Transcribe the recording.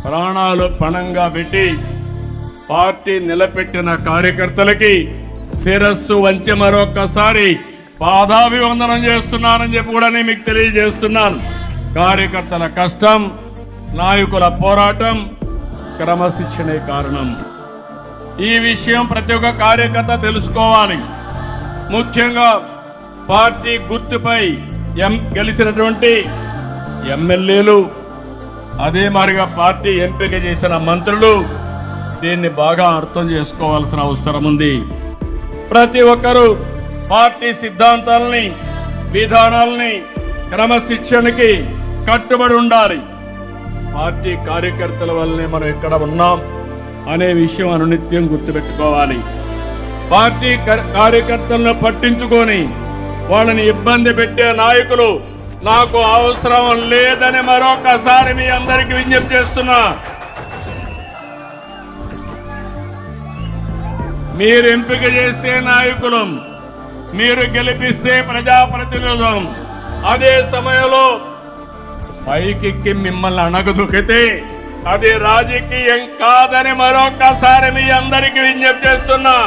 ప్రాణాలు పణంగా పెట్టి పార్టీ నిలబెట్టిన కార్యకర్తలకి శిరస్సు వంచి మరొక్కసారి పాదాభివందనం చేస్తున్నానని చెప్పి కూడా నేను మీకు తెలియజేస్తున్నాను. కార్యకర్తల కష్టం, నాయకుల పోరాటం, క్రమశిక్షణే కారణం. ఈ విషయం ప్రతి ఒక్క కార్యకర్త తెలుసుకోవాలి. ముఖ్యంగా పార్టీ గుర్తుపై గెలిచినటువంటి ఎమ్మెల్యేలు, అదే మాదిరిగా పార్టీ ఎంపిక చేసిన మంత్రులు దీన్ని బాగా అర్థం చేసుకోవాల్సిన అవసరం ఉంది. ప్రతి ఒక్కరూ పార్టీ సిద్ధాంతాలని, విధానాలని, క్రమశిక్షణకి కట్టుబడి ఉండాలి. పార్టీ కార్యకర్తల వల్లనే మనం ఎక్కడ ఉన్నాం అనే విషయం అనునిత్యం గుర్తుపెట్టుకోవాలి. పార్టీ కార్యకర్తలను పట్టించుకొని వాళ్ళని ఇబ్బంది పెట్టే నాయకులు నాకు అవసరం లేదని మరొకసారి మీ అందరికీ విజ్ఞప్తి చేస్తున్నా. మీరు ఎంపిక చేసే నాయకులం, మీరు గెలిపిస్తే ప్రజాప్రతినిధులం. అదే సమయంలో పైకెక్కి మిమ్మల్ని అణగదొక్కితే అది రాజకీయం కాదని మరొకసారి మీ అందరికీ విజ్ఞప్తి చేస్తున్నా.